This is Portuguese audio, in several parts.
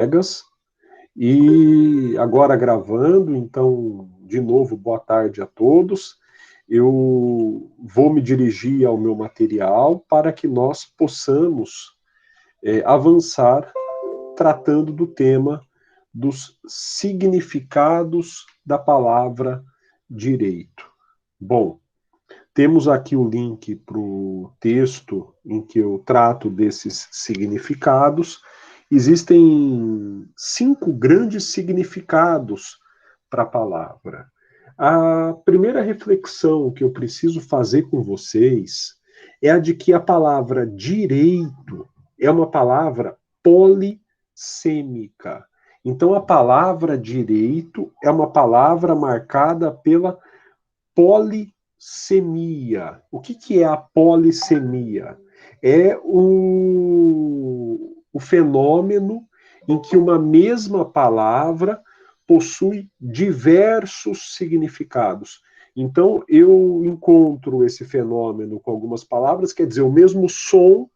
colegas, e agora gravando, então, de novo, boa tarde a todos. Eu vou me dirigir ao meu material para que nós possamos avançar tratando do tema dos significados da palavra direito. Bom, temos aqui o link para o texto em que eu trato desses significados. Existem 5 grandes significados para a palavra. A primeira reflexão que eu preciso fazer com vocês é a de que a palavra direito é uma palavra polissêmica. Então, a palavra direito é uma palavra marcada pela polissemia. O que é a polissemia? É o fenômeno em que uma mesma palavra possui diversos significados. Então, eu encontro esse fenômeno com algumas palavras, quer dizer, o mesmo som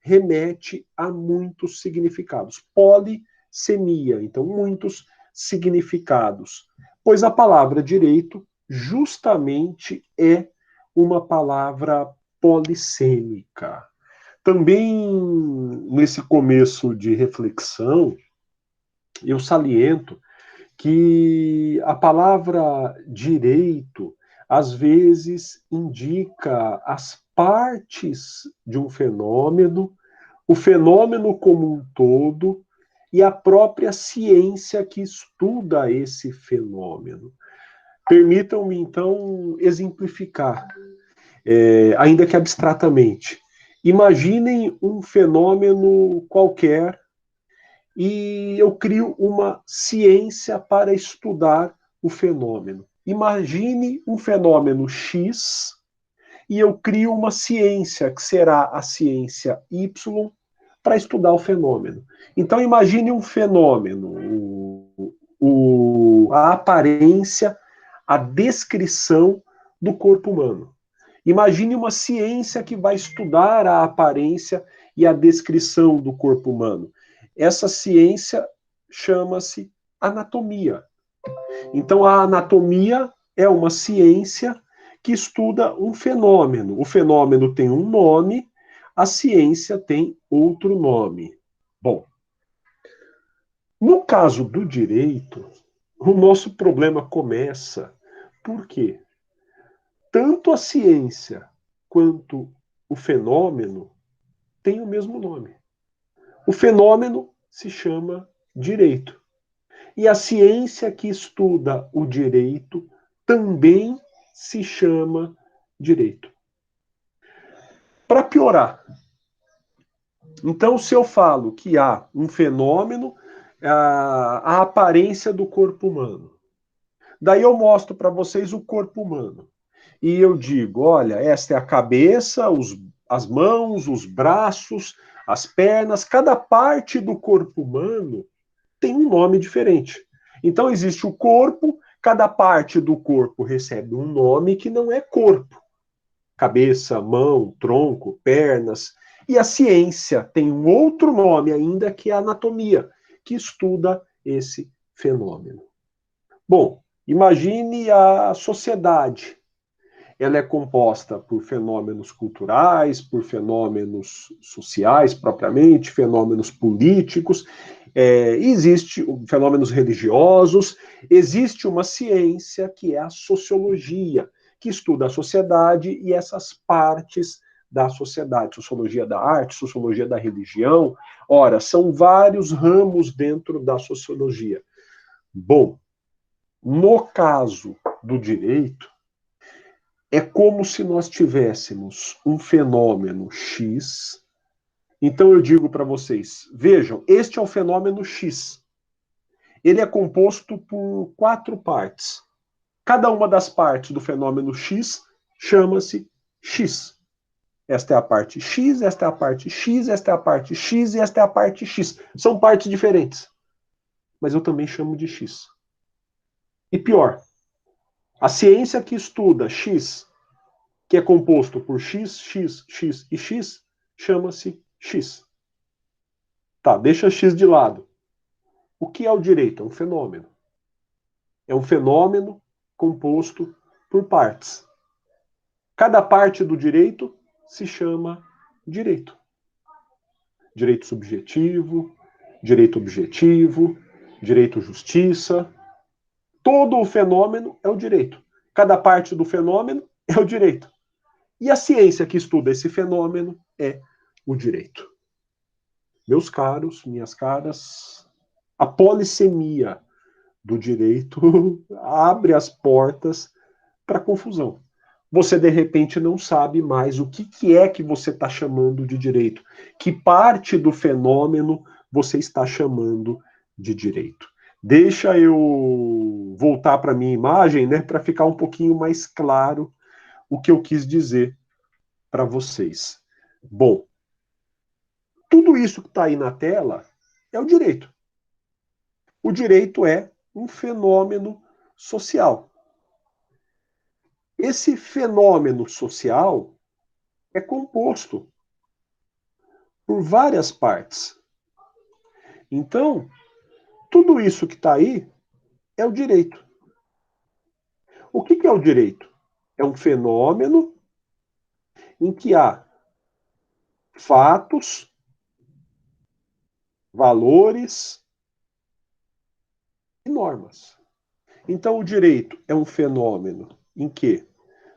remete a muitos significados. Polissemia, então, muitos significados. Pois a palavra direito justamente é uma palavra polissêmica. Também, nesse começo de reflexão, eu saliento que a palavra direito, às vezes, indica as partes de um fenômeno, o fenômeno como um todo e a própria ciência que estuda esse fenômeno. Permitam-me, então, exemplificar, ainda que abstratamente. Imaginem um fenômeno qualquer e eu crio uma ciência para estudar o fenômeno. Imagine um fenômeno X e eu crio uma ciência, que será a ciência Y, para estudar o fenômeno. Então, imagine um fenômeno, a aparência, a descrição do corpo humano. Imagine uma ciência que vai estudar a aparência e a descrição do corpo humano. Essa ciência chama-se anatomia. Então, a anatomia é uma ciência que estuda um fenômeno. O fenômeno tem um nome, a ciência tem outro nome. Bom, no caso do direito, o nosso problema começa porque tanto a ciência quanto o fenômeno têm o mesmo nome. O fenômeno se chama direito. E a ciência que estuda o direito também se chama direito. Para piorar, então, se eu falo que há um fenômeno, a aparência do corpo humano, daí eu mostro para vocês o corpo humano. E eu digo, olha, esta é a cabeça, as mãos, os braços, as pernas, cada parte do corpo humano tem um nome diferente. Então existe o corpo, cada parte do corpo recebe um nome que não é corpo. Cabeça, mão, tronco, pernas. E a ciência tem um outro nome ainda, que é a anatomia, que estuda esse fenômeno. Bom, imagine a sociedade. Ela é composta por fenômenos culturais, por fenômenos sociais propriamente, fenômenos políticos, existe fenômenos religiosos, existe uma ciência que é a sociologia, que estuda a sociedade e essas partes da sociedade, sociologia da arte, sociologia da religião. Ora, são vários ramos dentro da sociologia. Bom, no caso do direito, é como se nós tivéssemos um fenômeno X. Então eu digo para vocês, vejam, este é o fenômeno X. Ele é composto por 4 partes. Cada uma das partes do fenômeno X chama-se X. Esta é a parte X, esta é a parte X, esta é a parte X e esta é a parte X. São partes diferentes. Mas eu também chamo de X. E pior, a ciência que estuda X, que é composto por X, X, X e X, chama-se X. Tá, deixa X de lado. O que é o direito? É um fenômeno. É um fenômeno composto por partes. Cada parte do direito se chama direito. Direito subjetivo, direito objetivo, direito justiça. Todo o fenômeno é o direito. Cada parte do fenômeno é o direito. E a ciência que estuda esse fenômeno é o direito. Meus caros, minhas caras, a polissemia do direito abre as portas para confusão. Você, de repente, não sabe mais o que é que você está chamando de direito. Que parte do fenômeno você está chamando de direito. Deixa eu voltar para a minha imagem, né, para ficar um pouquinho mais claro o que eu quis dizer para vocês. Bom, tudo isso que está aí na tela é o direito. O direito é um fenômeno social. Esse fenômeno social é composto por várias partes. Então, tudo isso que está aí é o direito. O que é o direito? É um fenômeno em que há fatos, valores e normas. Então, o direito é um fenômeno em que,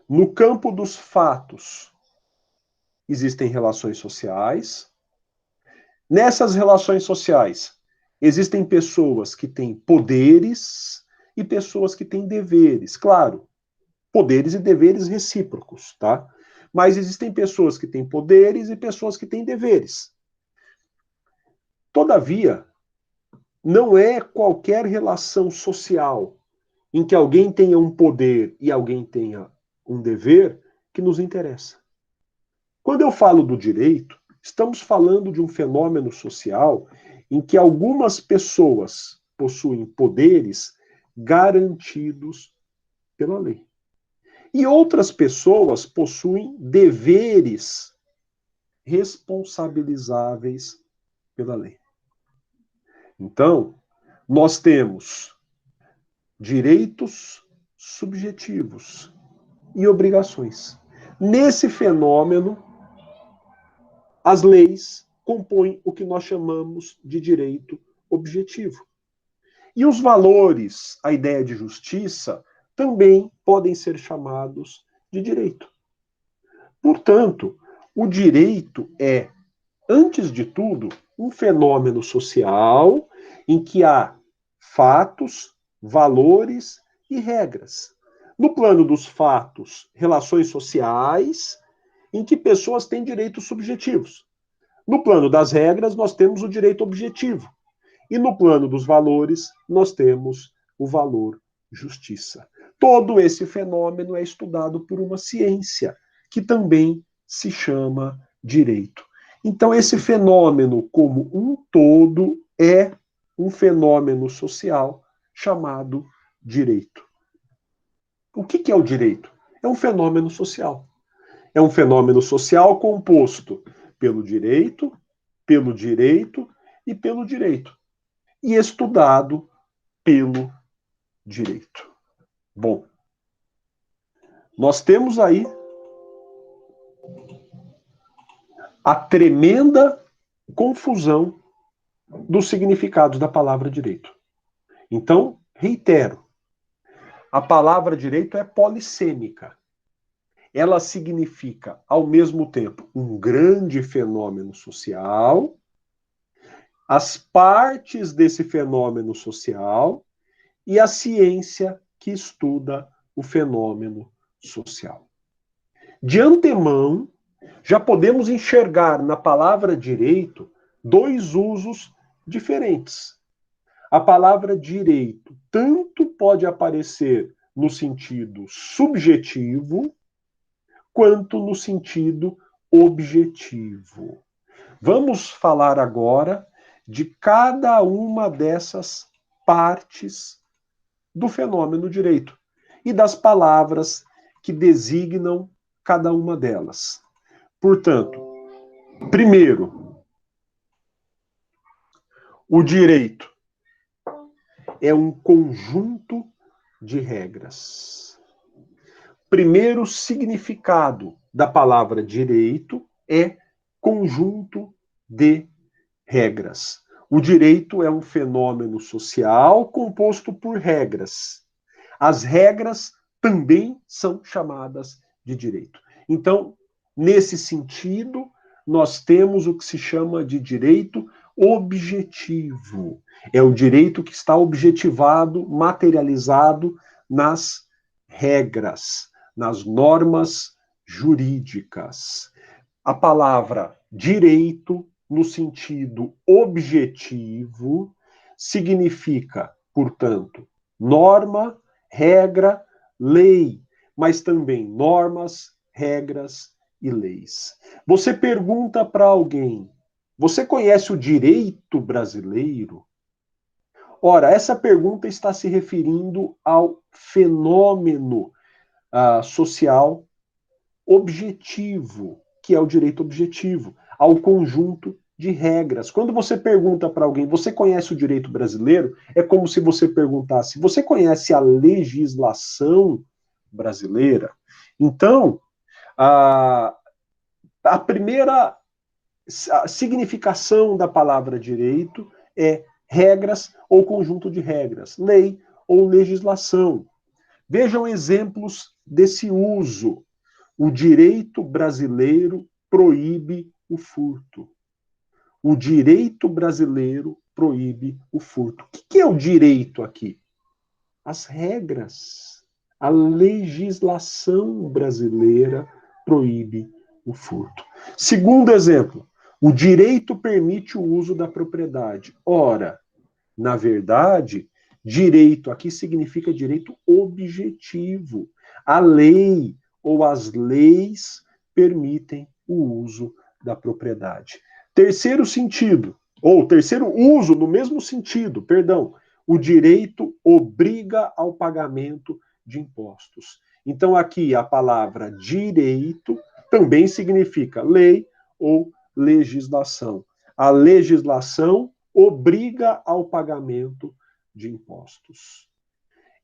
no campo dos fatos, existem relações sociais. Nessas relações sociais, existem pessoas que têm poderes e pessoas que têm deveres. Claro, poderes e deveres recíprocos, tá? Mas existem pessoas que têm poderes e pessoas que têm deveres. Todavia, não é qualquer relação social em que alguém tenha um poder e alguém tenha um dever que nos interessa. Quando eu falo do direito, estamos falando de um fenômeno social em que algumas pessoas possuem poderes garantidos pela lei. E outras pessoas possuem deveres responsabilizáveis pela lei. Então, nós temos direitos subjetivos e obrigações. Nesse fenômeno, as leis compõem o que nós chamamos de direito objetivo. E os valores, a ideia de justiça, também podem ser chamados de direito. Portanto, o direito é, antes de tudo, um fenômeno social em que há fatos, valores e regras. No plano dos fatos, relações sociais, em que pessoas têm direitos subjetivos. No plano das regras, nós temos o direito objetivo. E no plano dos valores, nós temos o valor justiça. Todo esse fenômeno é estudado por uma ciência, que também se chama direito. Então, esse fenômeno, como um todo, é um fenômeno social chamado direito. O que é o direito? É um fenômeno social. É um fenômeno social composto pelo direito e pelo direito. E estudado pelo direito. Bom, nós temos aí a tremenda confusão dos significados da palavra direito. Então, reitero, a palavra direito é polissêmica. Ela significa, ao mesmo tempo, um grande fenômeno social, as partes desse fenômeno social e a ciência que estuda o fenômeno social. De antemão, já podemos enxergar na palavra direito dois usos diferentes. A palavra direito tanto pode aparecer no sentido subjetivo, quanto no sentido objetivo. Vamos falar agora de cada uma dessas partes do fenômeno direito e das palavras que designam cada uma delas. Portanto, primeiro, o direito é um conjunto de regras. Primeiro significado da palavra direito é conjunto de regras. O direito é um fenômeno social composto por regras. As regras também são chamadas de direito. Então, nesse sentido, nós temos o que se chama de direito objetivo. É o direito que está objetivado, materializado nas regras, nas normas jurídicas. A palavra direito, no sentido objetivo, significa, portanto, norma, regra, lei, mas também normas, regras e leis. Você pergunta para alguém: você conhece o direito brasileiro? Ora, essa pergunta está se referindo ao fenômeno social objetivo, que é o direito objetivo, ao conjunto de regras. Quando você pergunta para alguém: você conhece o direito brasileiro? É como se você perguntasse: você conhece a legislação brasileira? Então, a primeira significação da palavra direito é regras ou conjunto de regras, lei ou legislação. Vejam exemplos desse uso. O direito brasileiro proíbe o furto. O direito brasileiro proíbe o furto. O que é o direito aqui? As regras. A legislação brasileira proíbe o furto. Segundo exemplo, o direito permite o uso da propriedade. Ora, na verdade, direito aqui significa direito objetivo. A lei ou as leis permitem o uso da propriedade. Terceiro sentido, ou terceiro uso no mesmo sentido, perdão, o direito obriga ao pagamento de impostos. Então, aqui a palavra direito também significa lei ou legislação. A legislação obriga ao pagamento de impostos.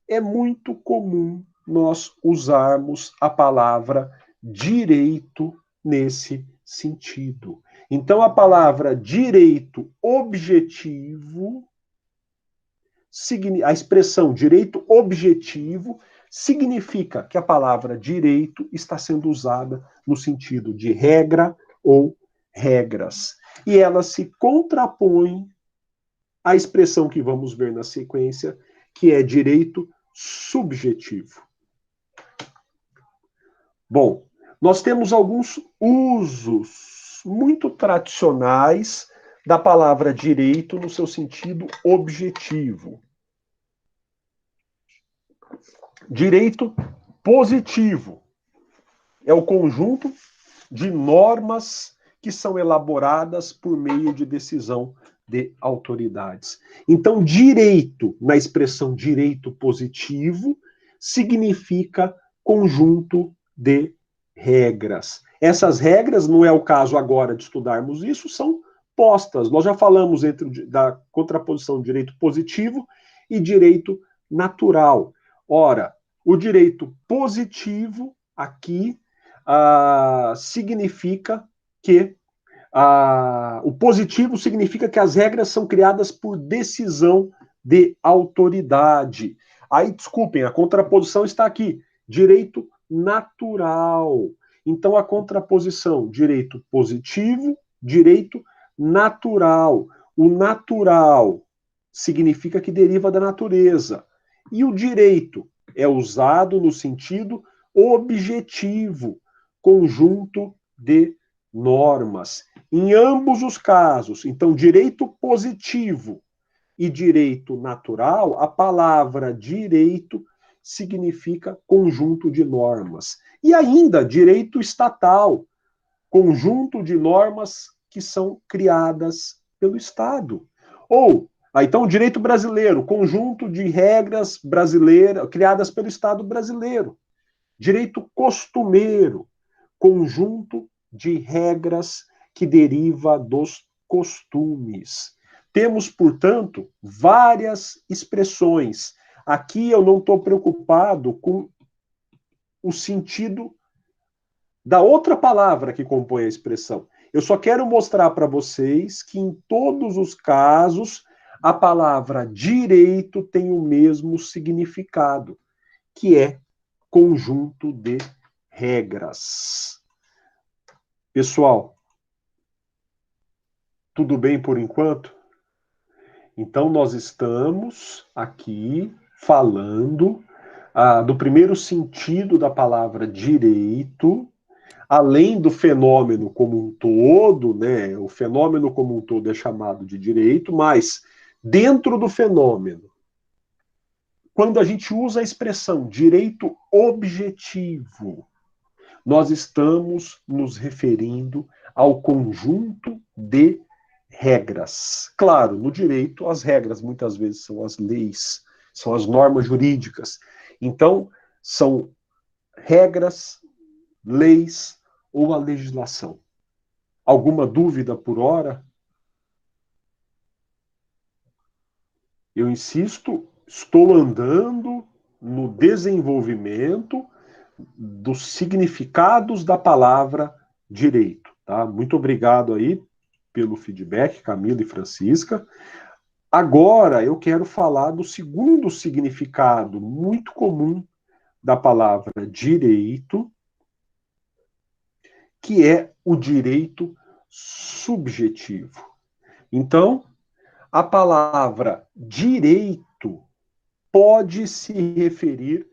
É muito comum nós usarmos a palavra direito nesse sentido. Então, a palavra direito objetivo, a expressão direito objetivo, significa que a palavra direito está sendo usada no sentido de regra ou regras. E ela se contrapõe à expressão que vamos ver na sequência, que é direito subjetivo. Bom, nós temos alguns usos muito tradicionais da palavra direito no seu sentido objetivo. Direito positivo é o conjunto de normas que são elaboradas por meio de decisão de autoridades. Então, direito, na expressão direito positivo, significa conjunto de regras. Essas regras, não é o caso agora de estudarmos isso, são postas. Nós já falamos da contraposição direito positivo e direito natural. Ora, o direito positivo aqui significa que o positivo significa que as regras são criadas por decisão de autoridade. Aí, desculpem, a contraposição está aqui. Direito natural. Então, a contraposição, direito positivo, direito natural. O natural significa que deriva da natureza. E o direito é usado no sentido objetivo, conjunto de normas. Em ambos os casos, então, direito positivo e direito natural, a palavra direito significa conjunto de normas. E ainda, direito estatal, conjunto de normas que são criadas pelo Estado. Ou, então, direito brasileiro, conjunto de regras brasileiras criadas pelo Estado brasileiro. Direito costumeiro, conjunto de regras que deriva dos costumes. Temos, portanto, várias expressões. Aqui eu não estou preocupado com o sentido da outra palavra que compõe a expressão. Eu só quero mostrar para vocês que em todos os casos a palavra direito tem o mesmo significado, que é conjunto de regras. Pessoal, tudo bem por enquanto? Então, nós estamos aqui falando do primeiro sentido da palavra direito, além do fenômeno como um todo, né? O fenômeno como um todo é chamado de direito, mas dentro do fenômeno, quando a gente usa a expressão direito objetivo, nós estamos nos referindo ao conjunto de regras. Claro, no direito, as regras muitas vezes são as leis, são as normas jurídicas. Então, são regras, leis ou a legislação. Alguma dúvida por hora? Eu insisto, estou andando no desenvolvimento dos significados da palavra direito. Tá? Muito obrigado aí pelo feedback, Camila e Francisca. Agora eu quero falar do segundo significado muito comum da palavra direito, que é o direito subjetivo. Então, a palavra direito pode se referir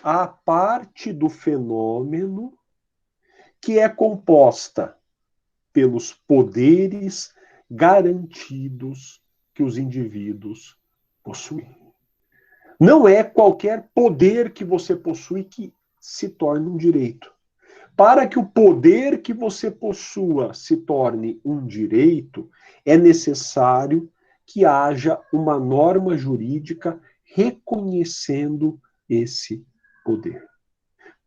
à parte do fenômeno que é composta pelos poderes garantidos que os indivíduos possuem. Não é qualquer poder que você possui que se torne um direito. Para que o poder que você possua se torne um direito, é necessário que haja uma norma jurídica reconhecendo esse poder.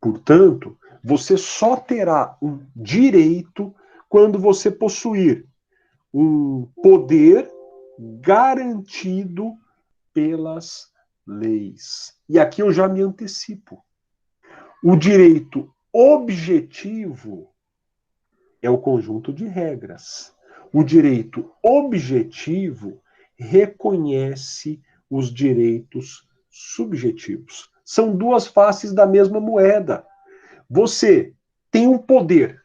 Portanto, você só terá um direito quando você possuir um poder garantido pelas leis. E aqui eu já me antecipo. O direito objetivo é o conjunto de regras. O direito objetivo reconhece os direitos subjetivos. São duas faces da mesma moeda. Você tem um poder.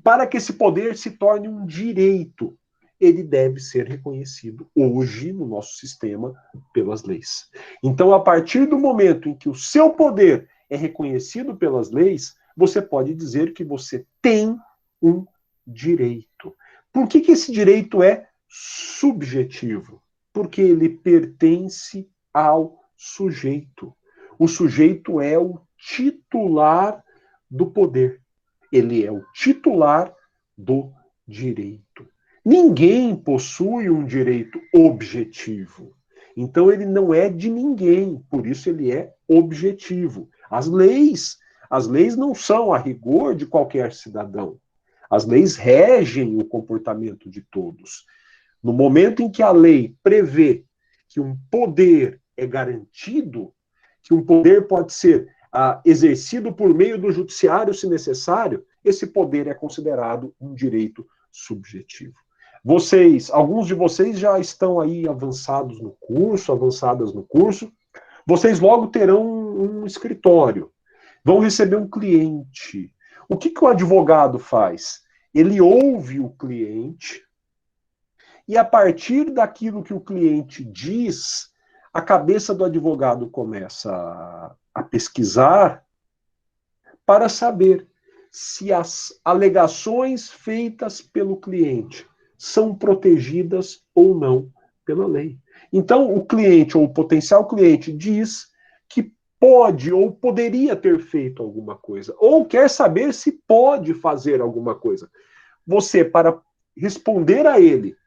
Para que esse poder se torne um direito, ele deve ser reconhecido hoje no nosso sistema pelas leis. Então, a partir do momento em que o seu poder é reconhecido pelas leis, você pode dizer que você tem um direito. Por que esse direito é subjetivo? Porque ele pertence ao sujeito. O sujeito é o titular do poder. Ele é o titular do direito. Ninguém possui um direito objetivo. Então ele não é de ninguém, por isso ele é objetivo. As leis não são a rigor de qualquer cidadão. As leis regem o comportamento de todos. No momento em que a lei prevê que um poder é garantido, que um poder pode ser exercido por meio do judiciário, se necessário, esse poder é considerado um direito subjetivo. Alguns de vocês já estão aí avançadas no curso, vocês logo terão um escritório, vão receber um cliente. O que o advogado faz? Ele ouve o cliente e, a partir daquilo que o cliente diz, a cabeça do advogado começa a pesquisar para saber se as alegações feitas pelo cliente são protegidas ou não pela lei. Então, o cliente ou o potencial cliente diz que pode ou poderia ter feito alguma coisa, ou quer saber se pode fazer alguma coisa. Você, para responder a ele,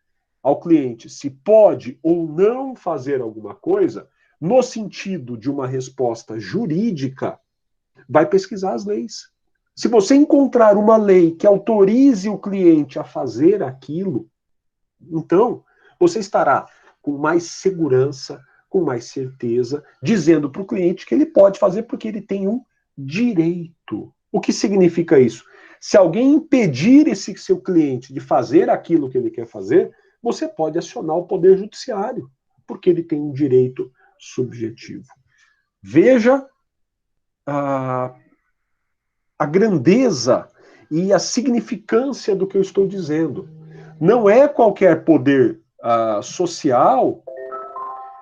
ao cliente, se pode ou não fazer alguma coisa, no sentido de uma resposta jurídica, vai pesquisar as leis. Se você encontrar uma lei que autorize o cliente a fazer aquilo, então você estará com mais segurança, com mais certeza, dizendo para o cliente que ele pode fazer porque ele tem um direito. O que significa isso? Se alguém impedir esse seu cliente de fazer aquilo que ele quer fazer, você pode acionar o Poder Judiciário, porque ele tem um direito subjetivo. Veja a grandeza e a significância do que eu estou dizendo. Não é qualquer poder social,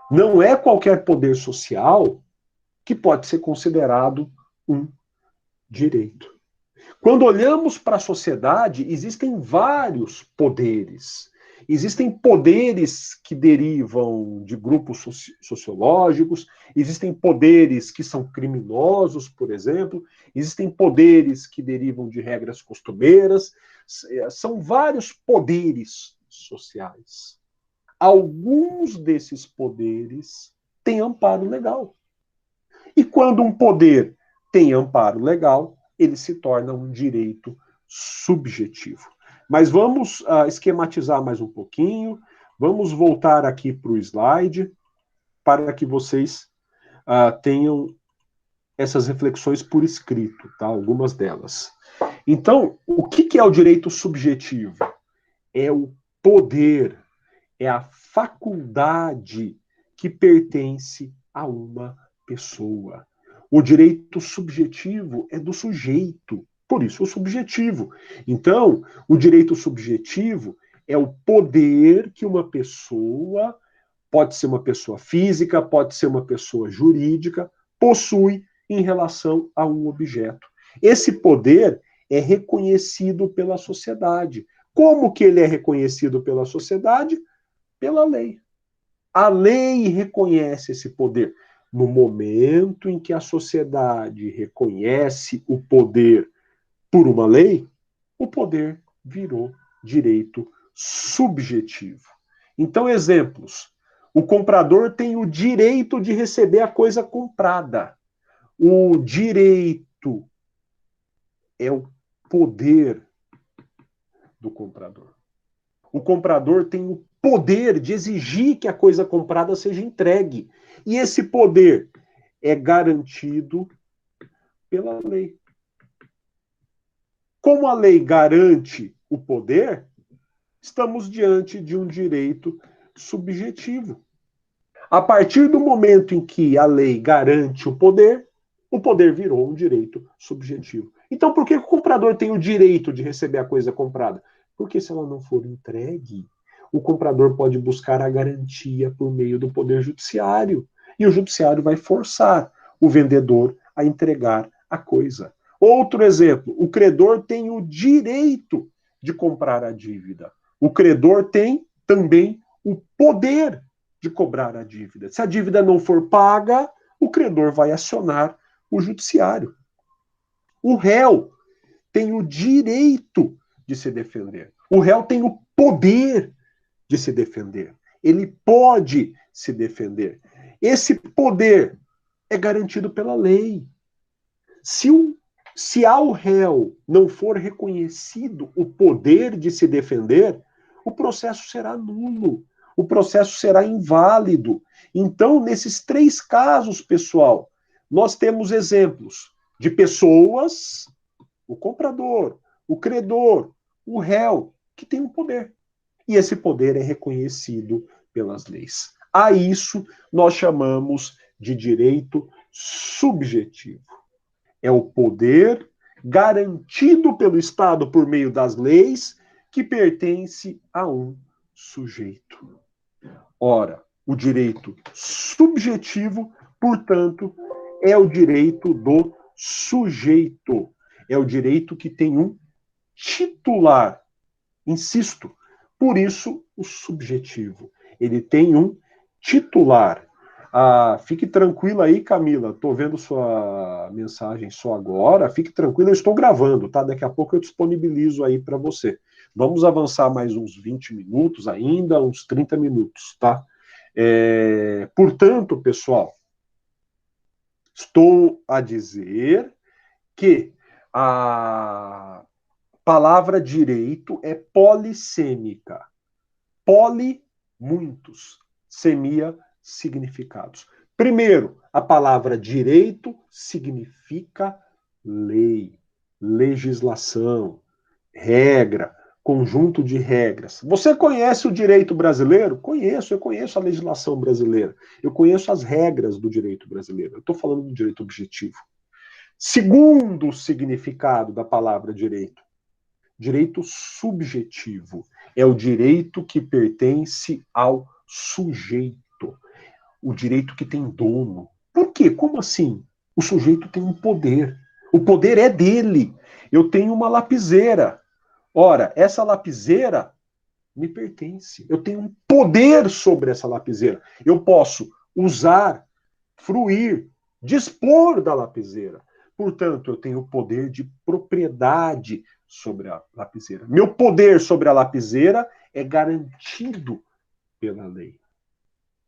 não é qualquer poder social que pode ser considerado um direito. Quando olhamos para a sociedade, existem vários poderes. Existem poderes que derivam de grupos sociológicos, existem poderes que são criminosos, por exemplo, existem poderes que derivam de regras costumeiras, são vários poderes sociais. Alguns desses poderes têm amparo legal. E quando um poder tem amparo legal, ele se torna um direito subjetivo. Mas vamos esquematizar mais um pouquinho, vamos voltar aqui para o slide, para que vocês tenham essas reflexões por escrito, tá? Algumas delas. Então, o que é o direito subjetivo? É o poder, é a faculdade que pertence a uma pessoa. O direito subjetivo é do sujeito, por isso o subjetivo. Então, o direito subjetivo é o poder que uma pessoa, pode ser uma pessoa física, pode ser uma pessoa jurídica, possui em relação a um objeto. Esse poder é reconhecido pela sociedade. Como que ele é reconhecido pela sociedade? Pela lei. A lei reconhece esse poder. No momento em que a sociedade reconhece o poder por uma lei, o poder virou direito subjetivo. Então, exemplos. O comprador tem o direito de receber a coisa comprada. O direito é o poder do comprador. O comprador tem o poder de exigir que a coisa comprada seja entregue. E esse poder é garantido pela lei. Como a lei garante o poder, estamos diante de um direito subjetivo. A partir do momento em que a lei garante o poder virou um direito subjetivo. Então, por que o comprador tem o direito de receber a coisa comprada? Porque se ela não for entregue, o comprador pode buscar a garantia por meio do Poder Judiciário. E o Judiciário vai forçar o vendedor a entregar a coisa. Outro exemplo, o credor tem o direito de comprar a dívida. O credor tem também o poder de cobrar a dívida. Se a dívida não for paga, o credor vai acionar o judiciário. O réu tem o direito de se defender. O réu tem o poder de se defender. Ele pode se defender. Esse poder é garantido pela lei. Se ao réu não for reconhecido o poder de se defender, o processo será nulo, o processo será inválido. Então, nesses três casos, pessoal, nós temos exemplos de pessoas, o comprador, o credor, o réu, que tem um poder. E esse poder é reconhecido pelas leis. A isso nós chamamos de direito subjetivo. É o poder garantido pelo Estado por meio das leis que pertence a um sujeito. Ora, o direito subjetivo, portanto, é o direito do sujeito. É o direito que tem um titular. Insisto, por isso o subjetivo. Ele tem um titular. Fique tranquila aí, Camila. Estou vendo sua mensagem só agora. Fique tranquila, eu estou gravando, tá? Daqui a pouco eu disponibilizo aí para você. Vamos avançar mais uns 20 minutos ainda, uns 30 minutos, tá? Portanto, pessoal, estou a dizer que a palavra direito é polissêmica. Poli muitos, semia-significados. Primeiro, a palavra direito significa lei, legislação, regra, conjunto de regras. Você conhece o direito brasileiro? Conheço, eu conheço a legislação brasileira. Eu conheço as regras do direito brasileiro. Eu estou falando do direito objetivo. Segundo significado da palavra direito, direito subjetivo. É o direito que pertence ao sujeito. O direito que tem dono. Por quê? Como assim? O sujeito tem um poder. O poder é dele. Eu tenho uma lapiseira. Ora, essa lapiseira me pertence. Eu tenho um poder sobre essa lapiseira. Eu posso usar, fruir, dispor da lapiseira. Portanto, eu tenho o poder de propriedade sobre a lapiseira. Meu poder sobre a lapiseira é garantido pela lei.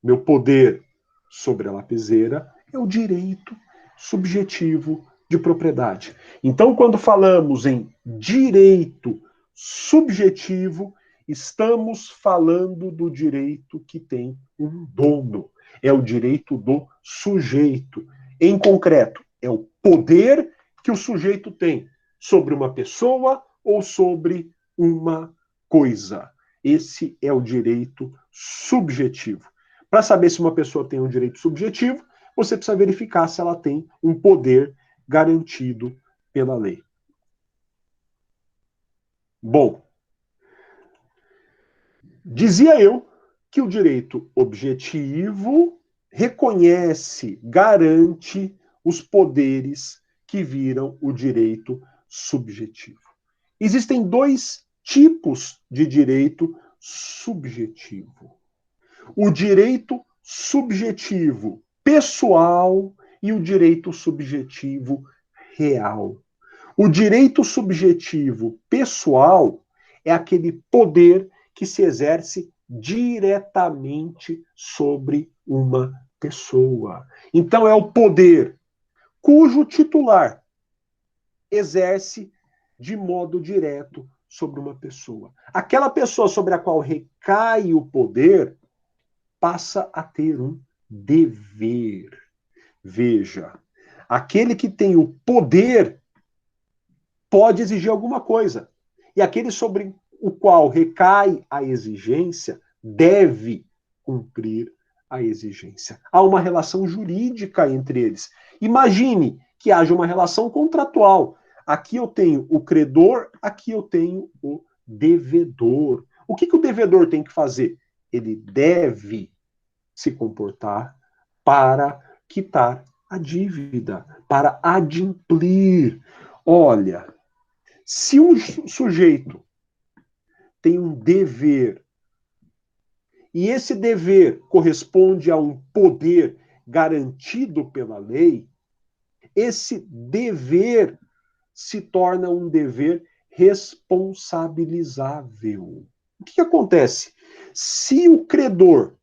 Meu poder sobre a lapiseira é o direito subjetivo de propriedade. Então, quando falamos em direito subjetivo, estamos falando do direito que tem um dono. É o direito do sujeito. Em concreto, é o poder que o sujeito tem sobre uma pessoa ou sobre uma coisa. Esse é o direito subjetivo. Para saber se uma pessoa tem um direito subjetivo, você precisa verificar se ela tem um poder garantido pela lei. Bom, dizia eu que o direito objetivo reconhece, garante os poderes que viram o direito subjetivo. Existem dois tipos de direito subjetivo. O direito subjetivo pessoal e o direito subjetivo real. O direito subjetivo pessoal é aquele poder que se exerce diretamente sobre uma pessoa. Então, é o poder cujo titular exerce de modo direto sobre uma pessoa. Aquela pessoa sobre a qual recai o poder passa a ter um dever. Veja, aquele que tem o poder pode exigir alguma coisa. E aquele sobre o qual recai a exigência deve cumprir a exigência. Há uma relação jurídica entre eles. Imagine que haja uma relação contratual. Aqui eu tenho o credor, aqui eu tenho o devedor. O que o devedor tem que fazer? Ele deve se comportar para quitar a dívida, para adimplir. Olha, se um sujeito tem um dever e esse dever corresponde a um poder garantido pela lei, esse dever se torna um dever responsabilizável. O que acontece? Se o credor,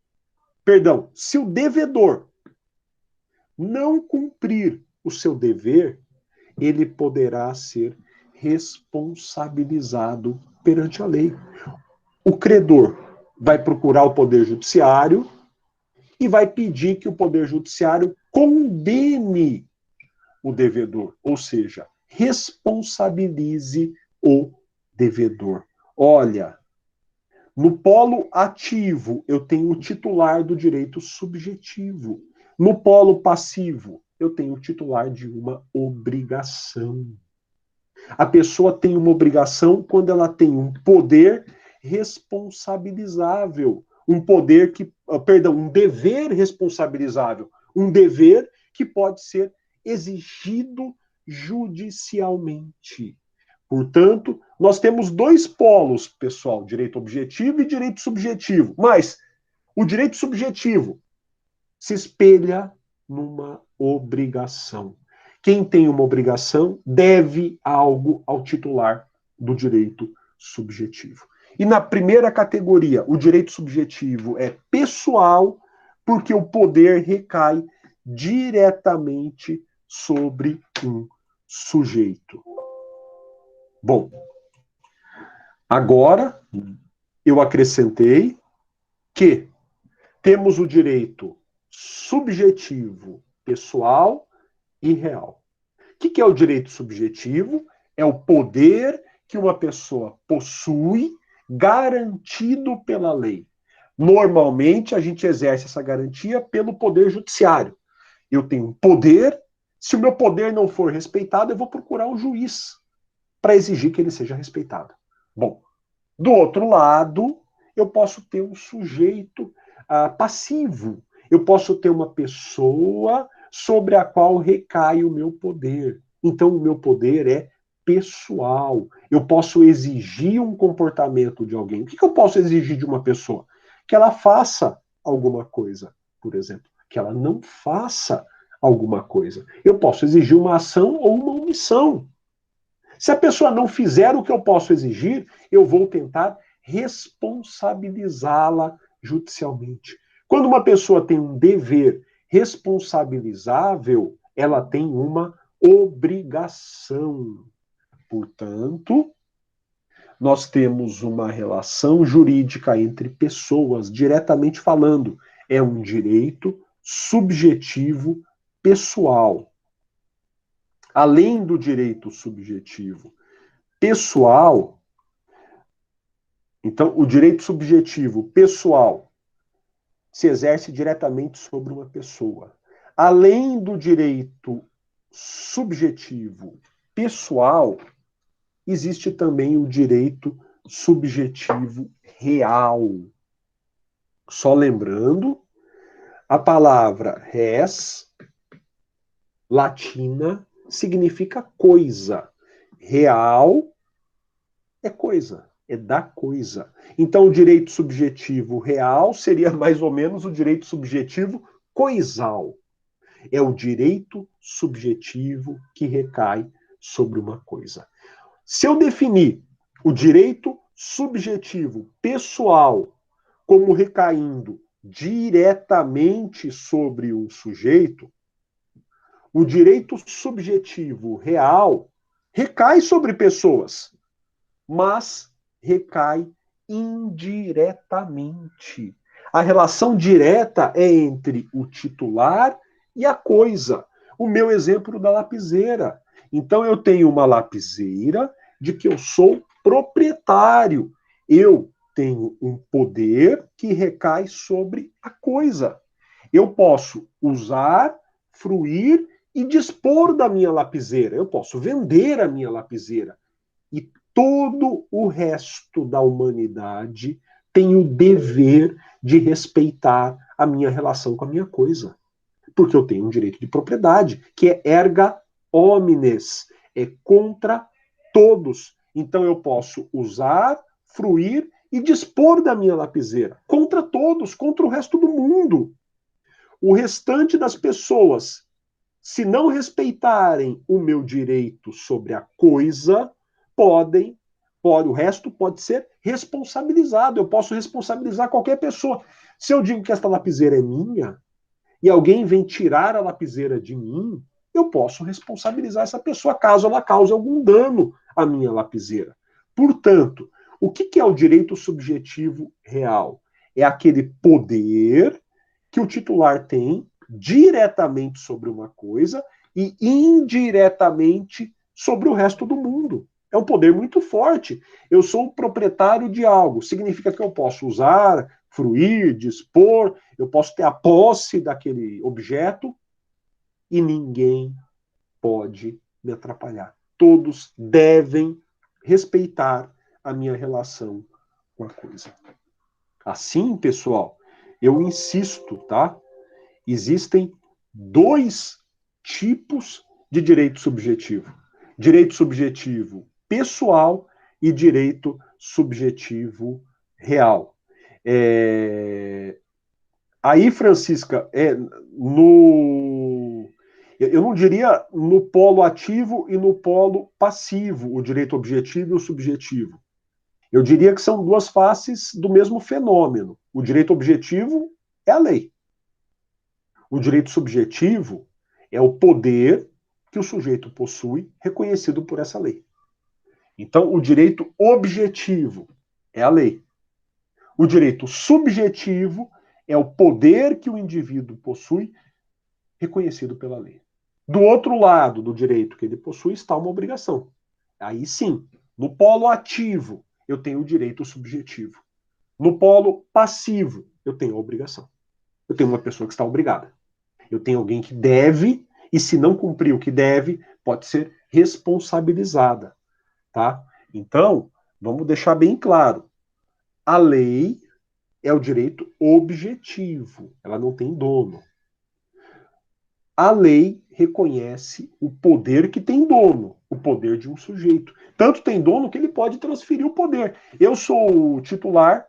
perdão, se o devedor não cumprir o seu dever, ele poderá ser responsabilizado perante a lei. O credor vai procurar o Poder Judiciário e vai pedir que o Poder Judiciário condene o devedor, ou seja, responsabilize o devedor. Olha, no polo ativo, eu tenho o titular do direito subjetivo. No polo passivo, eu tenho o titular de uma obrigação. A pessoa tem uma obrigação quando ela tem um poder responsabilizável, um poder que, perdão, um dever responsabilizável, um dever que pode ser exigido judicialmente. Portanto, nós temos dois polos, pessoal, direito objetivo e direito subjetivo. Mas o direito subjetivo se espelha numa obrigação. Quem tem uma obrigação deve algo ao titular do direito subjetivo. E na primeira categoria, o direito subjetivo é pessoal, porque o poder recai diretamente sobre um sujeito. Bom, agora eu acrescentei que temos o direito subjetivo, pessoal e real. O que é o direito subjetivo? É o poder que uma pessoa possui, garantido pela lei. Normalmente, a gente exerce essa garantia pelo poder judiciário. Eu tenho poder, se o meu poder não for respeitado, eu vou procurar um juiz para exigir que ele seja respeitado. Bom, do outro lado, eu posso ter um sujeito passivo. Eu posso ter uma pessoa sobre a qual recai o meu poder. Então, o meu poder é pessoal. Eu posso exigir um comportamento de alguém. O que eu posso exigir de uma pessoa? Que ela faça alguma coisa, por exemplo. Que ela não faça alguma coisa. Eu posso exigir uma ação ou uma omissão. Se a pessoa não fizer o que eu posso exigir, eu vou tentar responsabilizá-la judicialmente. Quando uma pessoa tem um dever responsabilizável, ela tem uma obrigação. Portanto, nós temos uma relação jurídica entre pessoas, diretamente falando. É um direito subjetivo pessoal. Além do direito subjetivo pessoal, então, o direito subjetivo pessoal se exerce diretamente sobre uma pessoa. Além do direito subjetivo pessoal, existe também o direito subjetivo real. Só lembrando, a palavra res, latina, significa coisa. Real é coisa, é da coisa. Então, o direito subjetivo real seria mais ou menos o direito subjetivo coisal. É o direito subjetivo que recai sobre uma coisa. Se eu definir o direito subjetivo pessoal como recaindo diretamente sobre um sujeito, o direito subjetivo real recai sobre pessoas, mas recai indiretamente. A relação direta é entre o titular e a coisa. O meu exemplo da lapiseira. Então, eu tenho uma lapiseira de que eu sou proprietário. Eu tenho um poder que recai sobre a coisa. Eu posso usar, fruir e dispor da minha lapiseira. Eu posso vender a minha lapiseira. E todo o resto da humanidade tem o dever de respeitar a minha relação com a minha coisa. Porque eu tenho um direito de propriedade, que é erga omnes, é contra todos. Então eu posso usar, fruir e dispor da minha lapiseira, contra todos, contra o resto do mundo. O restante das pessoas, se não respeitarem o meu direito sobre a coisa, o resto pode ser responsabilizado. Eu posso responsabilizar qualquer pessoa. Se eu digo que esta lapiseira é minha e alguém vem tirar a lapiseira de mim, eu posso responsabilizar essa pessoa caso ela cause algum dano à minha lapiseira. Portanto, o que é o direito subjetivo real? É aquele poder que o titular tem diretamente sobre uma coisa e indiretamente sobre o resto do mundo. É um poder muito forte. Eu sou o proprietário de algo. Significa que eu posso usar, fruir, dispor, eu posso ter a posse daquele objeto e ninguém pode me atrapalhar. Todos devem respeitar a minha relação com a coisa. Assim, pessoal, eu insisto, tá? Existem dois tipos de direito subjetivo: direito subjetivo pessoal e direito subjetivo real. Aí, Francisca, eu não diria no polo ativo e no polo passivo, o direito objetivo e o subjetivo. Eu diria que são duas faces do mesmo fenômeno. O direito objetivo é a lei. O direito subjetivo é o poder que o sujeito possui, reconhecido por essa lei. Então, o direito objetivo é a lei. O direito subjetivo é o poder que o indivíduo possui, reconhecido pela lei. Do outro lado do direito que ele possui está uma obrigação. Aí sim, no polo ativo, eu tenho o direito subjetivo. No polo passivo, eu tenho a obrigação. Eu tenho uma pessoa que está obrigada. Eu tenho alguém que deve, e se não cumprir o que deve, pode ser responsabilizada. Tá? Então, vamos deixar bem claro. A lei é o direito objetivo. Ela não tem dono. A lei reconhece o poder que tem dono, o poder de um sujeito. Tanto tem dono que ele pode transferir o poder. Eu sou o titular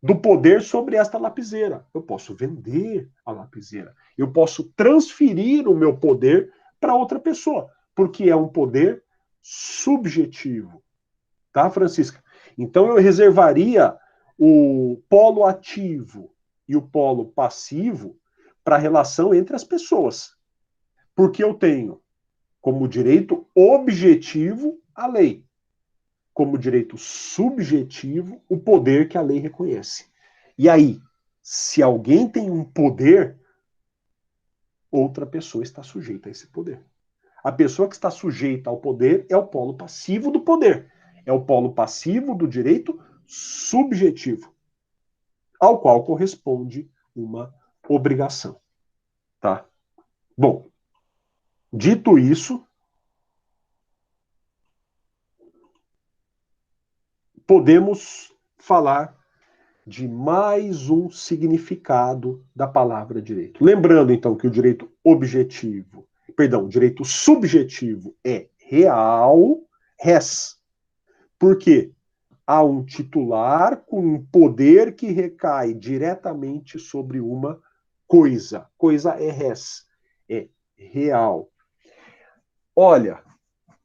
do poder sobre esta lapiseira. Eu posso vender a lapiseira. Eu posso transferir o meu poder para outra pessoa, porque é um poder subjetivo. Tá, Francisca? Então eu reservaria o polo ativo e o polo passivo para a relação entre as pessoas. Porque eu tenho como direito objetivo a lei, como direito subjetivo o poder que a lei reconhece. E aí, se alguém tem um poder, outra pessoa está sujeita a esse poder. A pessoa que está sujeita ao poder é o polo passivo do poder. É o polo passivo do direito subjetivo, ao qual corresponde uma obrigação. Tá? Bom, dito isso, podemos falar de mais um significado da palavra direito. Lembrando, então, que o direito objetivo, perdão, o direito subjetivo é real, res. Por quê? Há um titular com um poder que recai diretamente sobre uma coisa. Coisa é res, é real. Olha,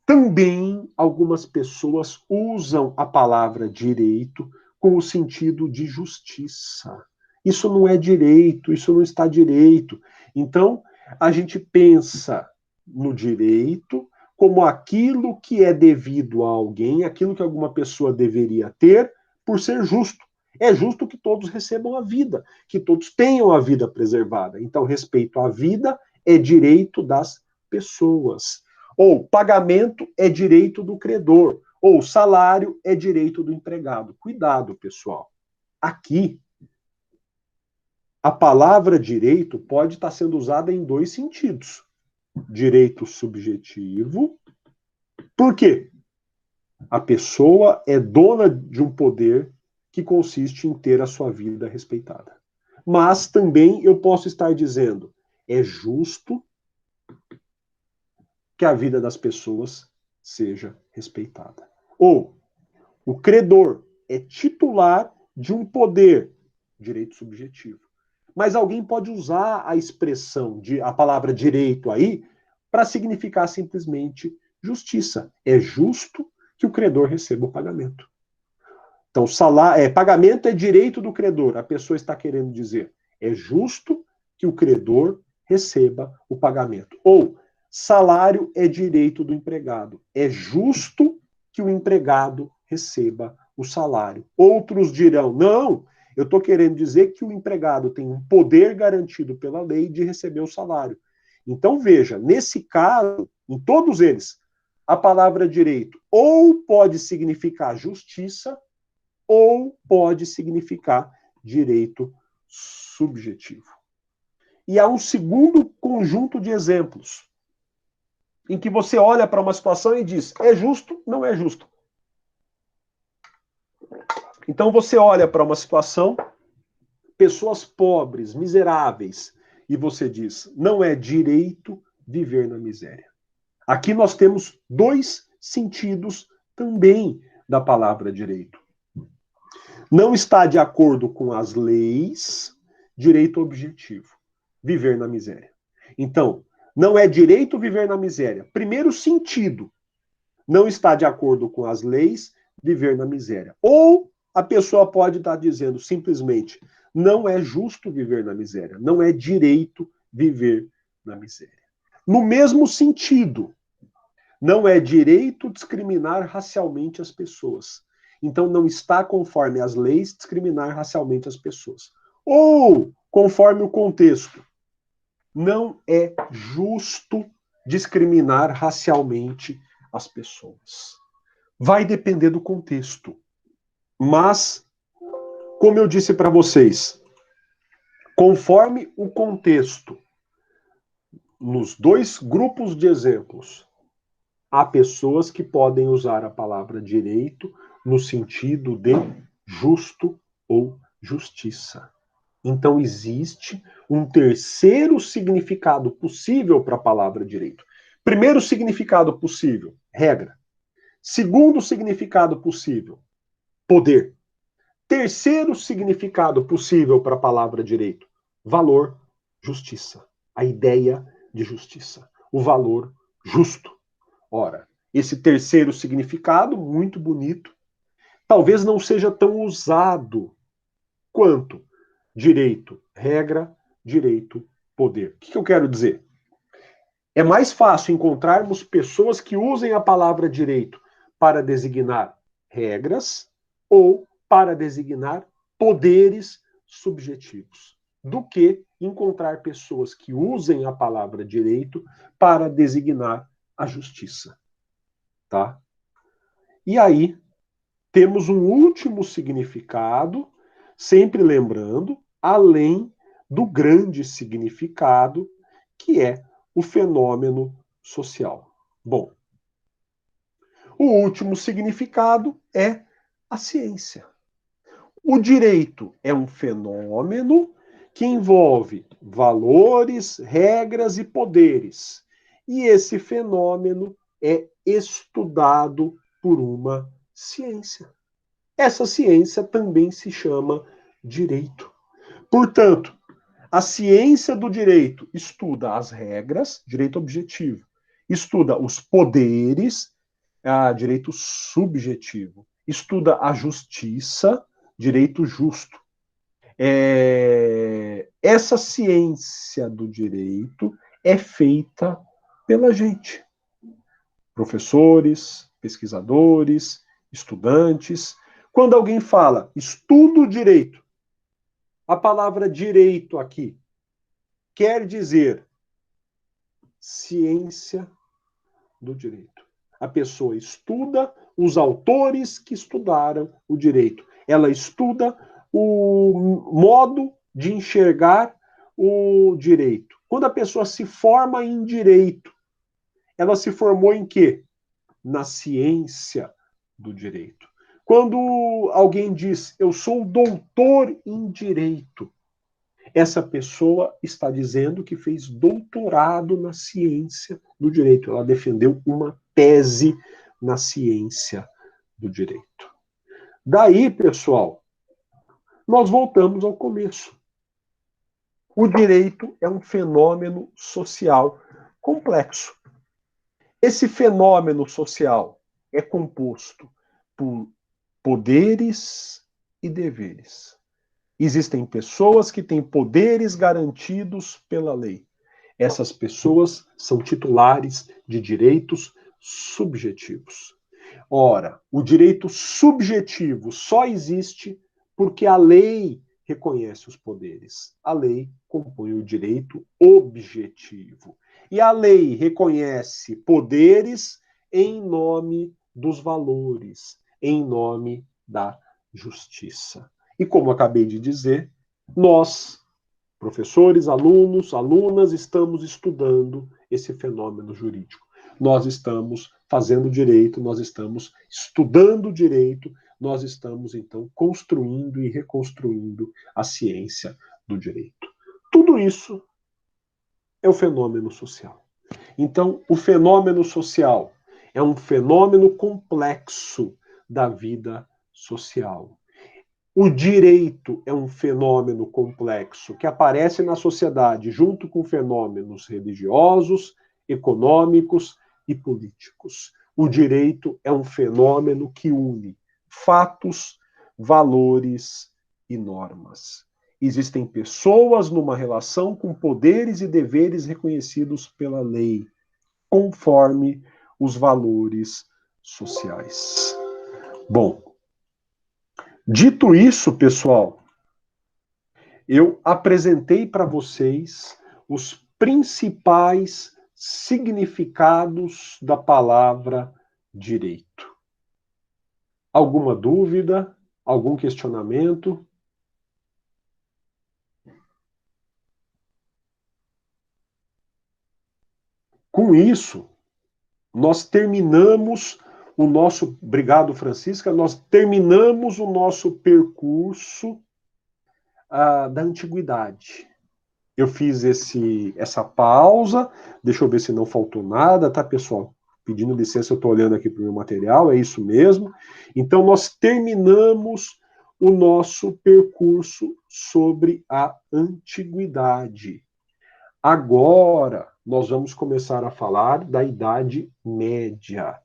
também algumas pessoas usam a palavra direito com o sentido de justiça. Isso não é direito, isso não está direito. Então, a gente pensa no direito como aquilo que é devido a alguém, aquilo que alguma pessoa deveria ter por ser justo. É justo que todos recebam a vida, que todos tenham a vida preservada. Então, respeito à vida é direito das pessoas. Ou pagamento é direito do credor, ou salário é direito do empregado. Cuidado, pessoal. Aqui, a palavra direito pode estar sendo usada em dois sentidos. Direito subjetivo. Por quê? A pessoa é dona de um poder que consiste em ter a sua vida respeitada. Mas também eu posso estar dizendo, é justo que a vida das pessoas seja respeitada. Ou o credor é titular de um poder, direito subjetivo. Mas alguém pode usar a expressão, a palavra direito aí, para significar simplesmente justiça. É justo que o credor receba o pagamento. Então, pagamento é direito do credor. A pessoa está querendo dizer, é justo que o credor receba o pagamento. Ou, salário é direito do empregado. É justo que o empregado receba o salário. Outros dirão, não, eu estou querendo dizer que o empregado tem um poder garantido pela lei de receber o salário. Então, veja, nesse caso, em todos eles, a palavra direito ou pode significar justiça, ou pode significar direito subjetivo. E há um segundo conjunto de exemplos, em que você olha para uma situação e diz, é justo, não é justo. Então você olha para uma situação, pessoas pobres, miseráveis, e você diz, não é direito viver na miséria. Aqui nós temos dois sentidos também da palavra direito. Não está de acordo com as leis, direito objetivo, viver na miséria. Então, não é direito viver na miséria. Primeiro sentido, não está de acordo com as leis, viver na miséria. Ou a pessoa pode estar dizendo simplesmente, não é justo viver na miséria, não é direito viver na miséria. No mesmo sentido, não é direito discriminar racialmente as pessoas. Então não está conforme as leis discriminar racialmente as pessoas. Ou, conforme o contexto, não é justo discriminar racialmente as pessoas. Vai depender do contexto. Mas, como eu disse para vocês, conforme o contexto, nos dois grupos de exemplos, há pessoas que podem usar a palavra direito no sentido de justo ou justiça. Então, existe um terceiro significado possível para a palavra direito. Primeiro significado possível, regra. Segundo significado possível, poder. Terceiro significado possível para a palavra direito, valor, justiça. A ideia de justiça. O valor justo. Ora, esse terceiro significado, muito bonito, talvez não seja tão usado quanto direito, regra, direito, poder. O que eu quero dizer? É mais fácil encontrarmos pessoas que usem a palavra direito para designar regras ou para designar poderes subjetivos, do que encontrar pessoas que usem a palavra direito para designar a justiça. Tá? E aí, temos um último significado, sempre lembrando, além do grande significado, que é o fenômeno social. Bom, o último significado é a ciência. O direito é um fenômeno que envolve valores, regras e poderes. E esse fenômeno é estudado por uma ciência. Essa ciência também se chama direito. Portanto, a ciência do direito estuda as regras, direito objetivo, estuda os poderes, direito subjetivo, estuda a justiça, direito justo. Essa ciência do direito é feita pela gente. Professores, pesquisadores, estudantes. Quando alguém fala estudo direito, a palavra direito aqui quer dizer ciência do direito. A pessoa estuda os autores que estudaram o direito. Ela estuda o modo de enxergar o direito. Quando a pessoa se forma em direito, ela se formou em quê? Na ciência do direito. Quando alguém diz, eu sou doutor em direito, essa pessoa está dizendo que fez doutorado na ciência do direito. Ela defendeu uma tese na ciência do direito. Daí, pessoal, nós voltamos ao começo. O direito é um fenômeno social complexo. Esse fenômeno social é composto por poderes e deveres. Existem pessoas que têm poderes garantidos pela lei. Essas pessoas são titulares de direitos subjetivos. Ora, o direito subjetivo só existe porque a lei reconhece os poderes. A lei compõe o direito objetivo. E a lei reconhece poderes em nome dos valores, em nome da justiça. E como acabei de dizer, nós, professores, alunos, alunas, estamos estudando esse fenômeno jurídico. Nós estamos fazendo direito, nós estamos estudando direito, nós estamos, então, construindo e reconstruindo a ciência do direito. Tudo isso é o fenômeno social. Então, o fenômeno social é um fenômeno complexo da vida social. O direito é um fenômeno complexo que aparece na sociedade junto com fenômenos religiosos, econômicos e políticos. O direito é um fenômeno que une fatos, valores e normas. Existem pessoas numa relação com poderes e deveres reconhecidos pela lei, conforme os valores sociais. Bom, Dito isso, pessoal, eu apresentei para vocês os principais significados da palavra direito. Alguma dúvida? Algum questionamento? Com isso, nós terminamos o nosso. Obrigado, Francisca. Nós terminamos o nosso percurso da antiguidade. Eu fiz essa pausa, deixa eu ver se não faltou nada, tá, pessoal? Pedindo licença, eu estou olhando aqui para o meu material, é isso mesmo. Então, nós terminamos o nosso percurso sobre a antiguidade. Agora, nós vamos começar a falar da Idade Média.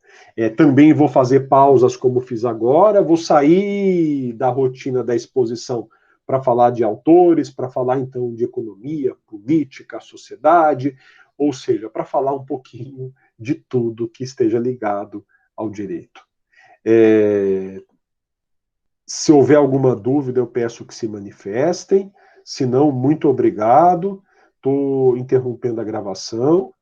Também vou fazer pausas como fiz agora, vou sair da rotina da exposição para falar de autores, para falar então de economia, política, sociedade, ou seja, para falar um pouquinho de tudo que esteja ligado ao direito. Se houver alguma dúvida, eu peço que se manifestem. Se não, muito obrigado. Estou interrompendo a gravação